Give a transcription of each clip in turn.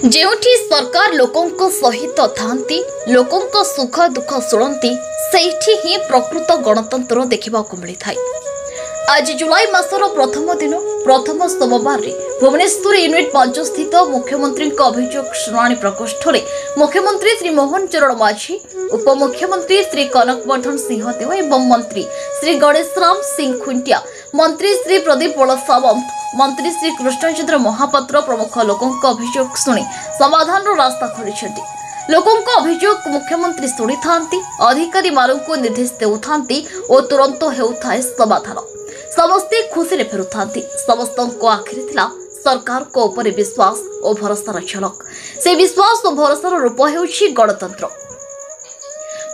ଯେଉଁଠି ସରକାର ଲୋକଙ୍କ ସହିତ ଥାନ୍ତି, ଲୋକଙ୍କ ସୁଖ ଦୁଃଖ ଶୁଣନ୍ତି, ସେଇଠି ହିଁ ପ୍ରକୃତ ଗଣତନ୍ତ୍ର ଦେଖିବାକୁ ମିଳିଥାଏ। आज जुलाई मासर प्रथम दिन प्रथम सोमवार भुवनेश्वर यूनिट 5 स्थित मुख्यमंत्री अभियोग शुणाणी प्रकोष्ठ में मुख्यमंत्री श्री मोहन चरण माझी, उपमुख्यमंत्री श्री कनकवर्धन सिंहदेव एवं मंत्री श्री गणेशराम सिंह खुंटिया, मंत्री श्री प्रदीप सावंत, मंत्री श्री कृष्णचंद्र महापात्र प्रमुख लोकों अभियोग शुणी समाधान रास्ता खोली। लोकों अभियोग मुख्यमंत्री शुणी था, अधिकारी मानक निर्देश देउथांती और तुरंत हेउथाए समाधान। समस्ते खुशी रे फेरुथांती। समस्त आखिरी थिला सरकार को ऊपर विश्वास और भरोसार झलक। से विश्वास और भरोसार रूप हेउछि गणतंत्र।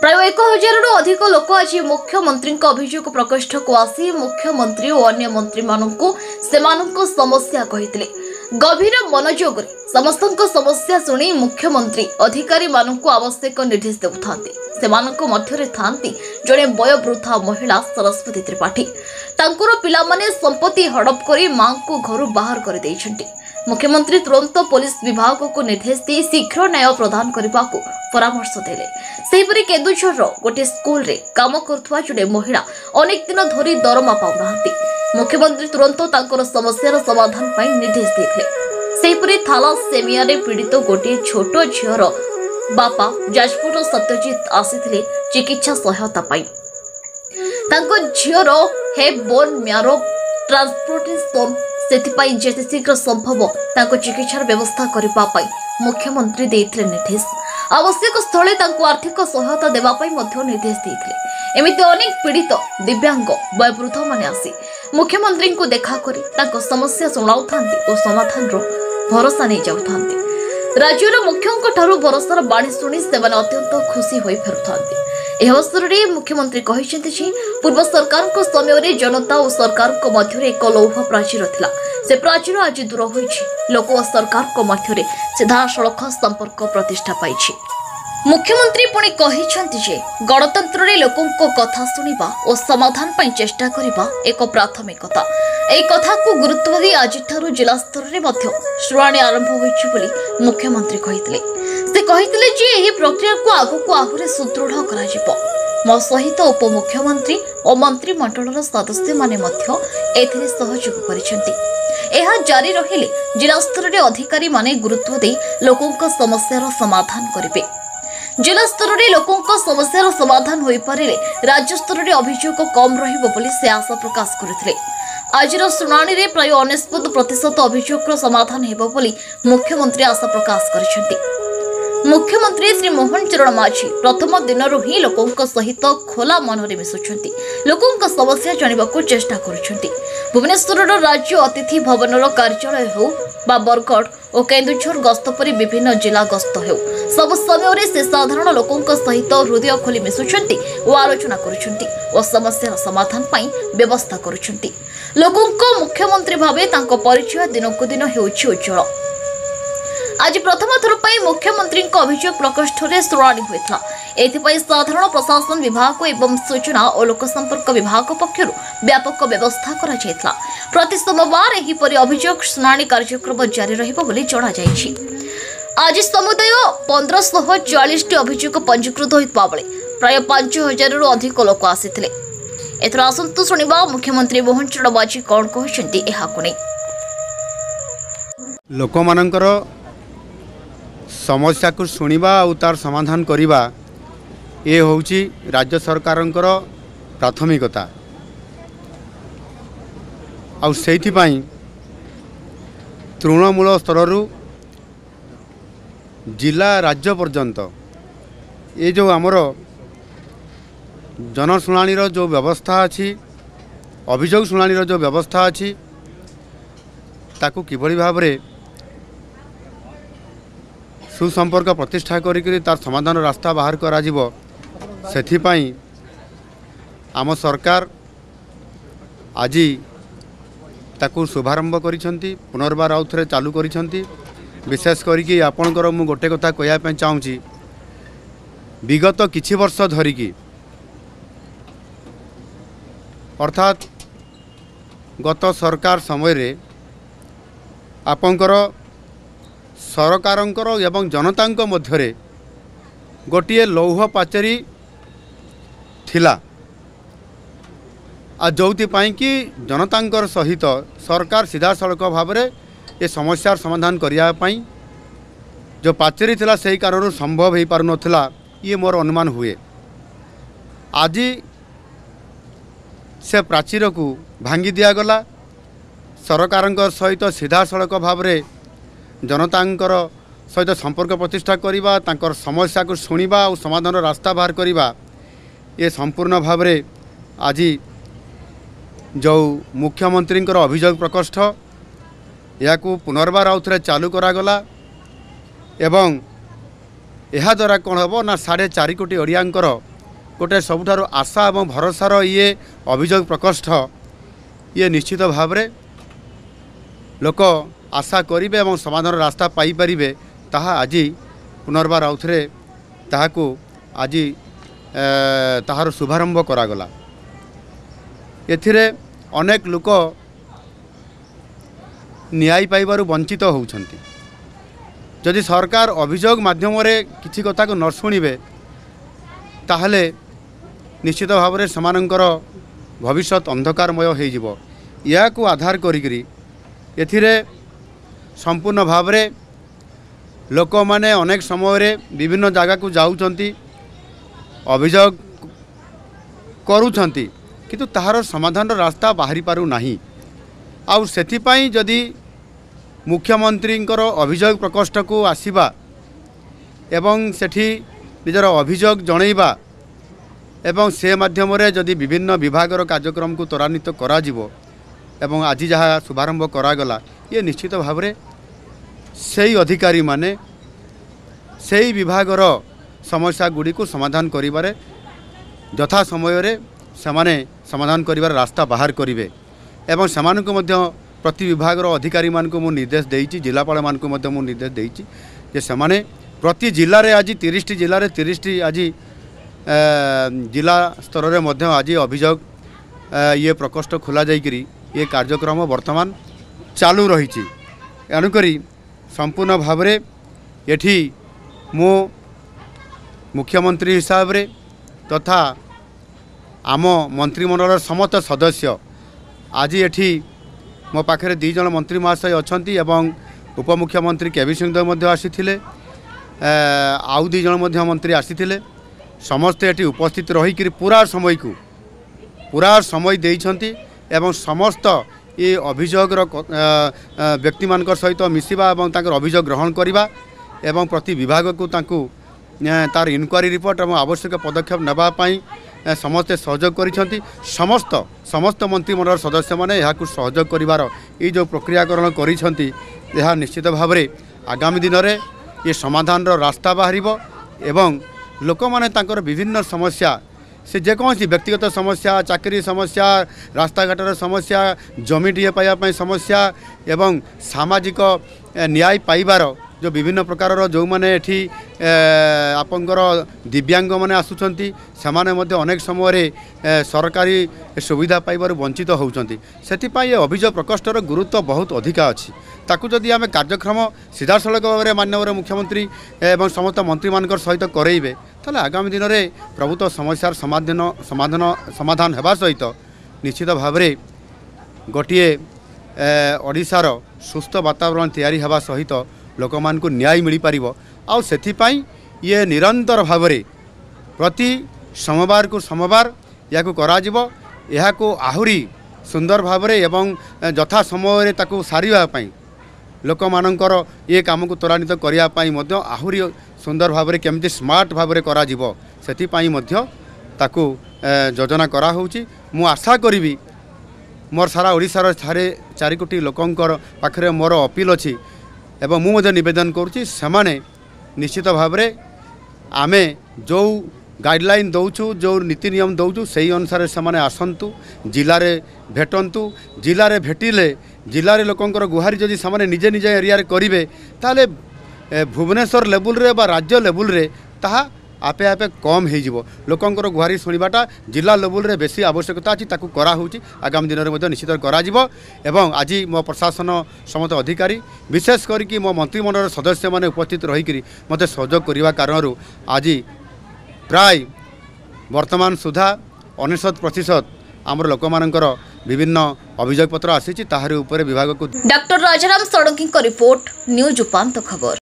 प्राय 1000 रु अधिक लोक आज मुख्यमंत्री अभियोग प्रकोष्ठ को आसी मुख्यमंत्री और अन्य मंत्री मानकु सेमानक समस्या कहिथिले। गभीर मनोयोग समस्त समस्या शुणी मुख्यमंत्री अधिकारी मानकु आवश्यक निर्देश देउथांती। सेमानक मध्यरे थांती जड़े वयोवृद्धा महिला सरस्वती त्रिपाठी। तांकुर पिला माने संपत्ति हड़प करी मां को घर बाहर कर देइछंती। मुख्यमंत्री तुरंत पुलिस विभाग को निर्देश दी शीघ्र न्याय प्रदान करने को परामर्श देले। सेहिपरि केन्दुझर गोटे स्कूल रे काम करथुवा जड़े महिला अनेक दिन धरी दरमा पाउनाहांती। मुख्यमंत्री तुरंत तांकर समस्यार समाधान पाई निर्देश देथिले। सेहिपरि थैलासेमिया रे पीड़ित गोटे छोट झियर बापा जाजपुर सत्यजित आसीथिले चिकित्सा सहायता पाई। तांको झियर हे बोन म्यारो ट्रांसपोर्टेशन सेथिपाई जेते शीघ्र संभव तांको चिकित्सार व्यवस्था करबा पाई मुख्यमंत्री देथिले निर्देश। आवश्यक स्थले तांको आर्थिक सहायता देबा पाई मध्ये निर्देश देथिले। एमिति अनेक पीड़ित दिव्यांग वयोवृद्ध माने आसी मुख्यमंत्री को देखा करी तांको समस्या सुनाउथांती और समाधान रो भरोसा नै जाउथांती। राज्यर मुख्यों ठारू भरोसार बाणी शुणी से अत्यंत खुशी होई फेरुथांती। यह अवसर में मुख्यमंत्री कहते पूर्व सरकार समय जनता और सरकार मध्य एक लौह प्राचीर थिला। से प्राचीर आज दूर होइछि। लोक और सरकार मध्य सीधासलख संपर्क प्रतिष्ठा पाइछि। मुख्यमंत्री पुणी कहिसेंति गणतंत्र रे लोकों कथा सुनिबा और समाधान पाई चेष्टा करिबा एक प्राथमिकता। एही कथा को गुरुत्व दी आज जिला स्तर में शुणाणी आरंभ होइछि बोली मुख्यमंत्री कहितले। से कहितले जे एही प्रक्रिया को आगु आहुरे सुदृढ़ करा जिवो। मो सहित उपमुख्यमंत्री और मंत्रिमंडलर सदस्य माने मध्य एथिरे सहयोग करिसेंति। एहा जारी रहिले जिला स्तर में अधिकारी माने गुरुत्व दे लोकों समस्यार समाधान करिवे। जिला स्तर में लोकों समस्यार समाधान होई पारिले राज्य स्तर में अभियोग कम रहिबो बोली से आशा प्रकाश करथिले। आजिर शुणाणी रे प्राय 99% अभियोग समाधान हेबो बोली मुख्यमंत्री आशा प्रकाश करिसेंति। मुख्यमंत्री श्री मोहन चरण माझी प्रथम दिन ही लोकों सहित खोला मनरे मिशुंट लोकों समस्या जाना चेष्टा करुंट। भुवनेश्वर राज्य अतिथि भवन कार्यालय हो बा बरगढ़ और केन्दुझर गस्त परी विभिन्न जिला गस्त हो सब समय से साधारण लोकों सहित हृदय खोली मिशुंट और आलोचना करुंट और समस्या समाधान पाई व्यवस्था करुंट। लोकों मुख्यमंत्री भावे तांको परिचय दिनकु दिन हेउछि उज्जवल। आज प्रथम थर पर मुख्यमंत्री अभियोग प्रकोष्ठ में शुणाणी होता। एथिपाई साधारण प्रशासन विभाग एवं सूचना और लोक संपर्क विभाग पक्षर व्यापक व्यवस्था करा जायतला। प्रति सोमवार एहिपरि अभियोग शुणाणी कार्यक्रम जारी रहिबो बोली जणा जायछि। आज समुदाय 1540 अभियोग पंजीकृत होइतबा बेले प्राय 5000 रु अधिक लोक आसीथिले। एथर आसंतु सुनिबा मुख्यमंत्री मोहन चरण माझी कोन कहछन्ती एहाकु नै। लोक मानकर समस्या को शुणा और तार समाधान करवा ये होउची राज्य सरकारंकर प्राथमिकता। आउ सेइथिपाई तृणमूल स्तर जिला राज्य पर्यंत ये जो आमर जनशुणाणीर जो व्यवस्था अच्छी अभियोग शुणाणीर जो व्यवस्था अच्छी ताकू किभली भाव में सुसंपर्क प्रतिष्ठा करी तार समाधान रास्ता बाहर करा जिवो सेथिपाई आम सरकार आज ताकू शुभारंभ करिसेंती पुनर्बार आउ थे चालू करिसेंती। विशेष करिकी आपणकर मु गोटे कथा कहया चाहूँगी विगत किछि वर्ष धरिकी अर्थात गत सरकार समय रे आपणकर ସରକାରଙ୍କର ଏବଂ ଜନତାଙ୍କ ମଧ୍ୟରେ ଗୋଟିଏ ଲୌହ ପାଚେରୀ ଥିଲା ଆଉ ଯୋଉଥିପାଇଁ କି ଜନତାଙ୍କର ସହିତ ସରକାର ସିଧାସଳଖ ଭାବରେ ଏ ସମସ୍ୟାର ସମାଧାନ କରିବା ପାଇଁ जो पाचेरी थिला सही कारण संभव हो पार नथिला ये मोर अनुमान हुए। आज से प्राचीर को भांगी दिगला सरकार सहित सीधा सड़क भाव जनतांकर सहित संपर्क प्रतिष्ठा करवा तांकर समस्या को शुणा और समाधान रास्ता बाहर करवा ये संपूर्ण भाव आज जो मुख्यमंत्री अभियोग प्रकोष्ठ या पुनर्बार आउ थे चालू करागला एवं यह द्वारा कौन हम ना 4.5 कोटी ओडियांकर गोटे सबुठार आशा और भरोसार ये अभियोग प्रकोष्ठ ये निश्चित भाव लोक आशा करेंगे और समाधान रास्ता पाइपर ताहा आज पुनर्बार आउ थे ताहाकू आज ताहार शुभारंभ करागला। एथिरे अनेक लोक न्याय पाइबारु वंचित होउछंती। जदि सरकार अभियोग माध्यम किसी कथा को न शुणे ताहले निश्चित भाव में समानंकर भविष्य अंधकारमय हो या को आधार करी एथिरे संपूर्ण भाव में लोक माने अनेक समय विभिन्न जगह को जाउछंती अभियोग करूछंती किंतु ताहार समाधान रास्ता बाहरी पारु नाही। आउ सेथिपाई जदि मुख्यमंत्री अभियोग प्रकोष्ठ को आसवा एवं सेठी निजर अभियोग जनइबा एवं से माध्यम जदि विभिन्न विभागर कार्यक्रम को त्वरान्वित करा जिवो एवं आज जहाँ शुभारंभ करागला ये निश्चित भाव में सही अधिकारी माने सही विभागर समस्या गुड़ी को समाधान करिबारे यथा समय सेमाने समाधान करिबार रास्ता बाहर करिवे एवं सेमानकु मध्य प्रति विभाग अधिकारी मान को निर्देश देइछि जिलापाल मान को मध्य निर्देश देइछि जे सेमाने प्रति जिले में आज 30 जिले में 30 आज जिला स्तर में मध्य आज अभियोग ये प्रकोष्ठ खोला जाइकरी ये कार्यक्रम वर्तमान चालू रही। एणुकरी संपूर्ण भाव में एठी मो मुख्यमंत्री हिसाब रे तथा आम मंत्रिमंडल समस्त सदस्य आज एठी मो पाखे 2 जन मंत्री महाशय अच्छा एवं उपमुख्यमंत्री केवी सिंहदेव आसी आउ 2 जन मंत्री आसी समस्ते ये उपस्थित रहीकि पूरा समय देइछंती एवं समस्त ये अभियोग व्यक्ति मान सहित मिसिबा एवं ताकर अभियोग ग्रहण करवा एवं प्रति विभाग को तांकू तार इनक्वारी रिपोर्ट और आवश्यक पदक्षेप नापी समस्ते सहयोग करिसेंती। समस्त मंत्रिमंडल सदस्य माने यहाँ सहयोग करिवार ये जो प्रक्रियाकरण करिसेंती यह निश्चित भाव में आगामी दिन में ये समाधान रास्ता बाहर एवं लोक माने तांकर विभिन्न समस्या से जेकोसी व्यक्तिगत समस्या चाकरी समस्या रास्ता घाटर समस्या जमी टीए पाइबा समस्या एवं सामाजिक न्याय पाइबार जो विभिन्न प्रकार जो मैंने एठी आपंकर दिव्यांग मैंने आसुचंती सेमाने मध्य अनेक समय सरकारी सुविधा पाइबार वंचित होउचंती। सेथिपाई अभियोग प्रकोष्ठर गुरुत्व बहुत अधिका अच्छी ताकू जदि आम कार्यक्रम सीधा सड़क भाव में माननीय मुख्यमंत्री एवं समस्त मंत्री मान सहित करेइबे ताले आगामी दिन में प्रभुत्व समस्यार समाधान होगा सहित निश्चित भाव में गोटे ओडिशार सुस्थ वातावरण तैयारी होगा सहित लोक मान को न्याय मिल पार आउ सेथिपाई ये निरंतर भाव में प्रति सोमवार को सोमवार या को आहुरी सुंदर भाव में एवं यथा समय ताकू सारिबा लोक मानकर ये काम को त्वरान्वित करने आहुरी सुंदर भाव में केमती स्मार्ट भाव में करा जिवो सेथिपाई मध्य ताकू योजना करा होउची। मु आशा करी मोर सारा ओडिशार 4 कोटी लोकंकर पाखरे मोर अपील अच्छी एवं मुझे निवेदन करुच्ची सेमाने निश्चित भाव में आमे जो गाइडलाइन दौचु जो नीति नियम दौचु सही अनुसार से आसतु जिले में भेटंतु जिले में भेटिले जिले में लोकंकर गुहारी जदि से निजे निजे एरिया करेंगे ताले भुवनेश्वर लेवल रे बा राज्य लेवल रे ताहा आपे आपे कम हो लोकंर गुहारी शुणवाटा जिला लेवल रे बेसी आवश्यकता अच्छी ताकू करा होची आगामी दिन में निश्चित करा एवं आज मो प्रशासन समस्त अधिकारी विशेष करके मो मंत्रिमंडल सदस्य माने उपस्थित रही मत सहयोग करने कारण आज प्राय वर्तमान सुधा 99% आमर लोक मानकर विभिन्न अभियोग पत्र आसी ताहारी उपरे विभाग को doctor Rajaram Sadangi report news उपांत खबर।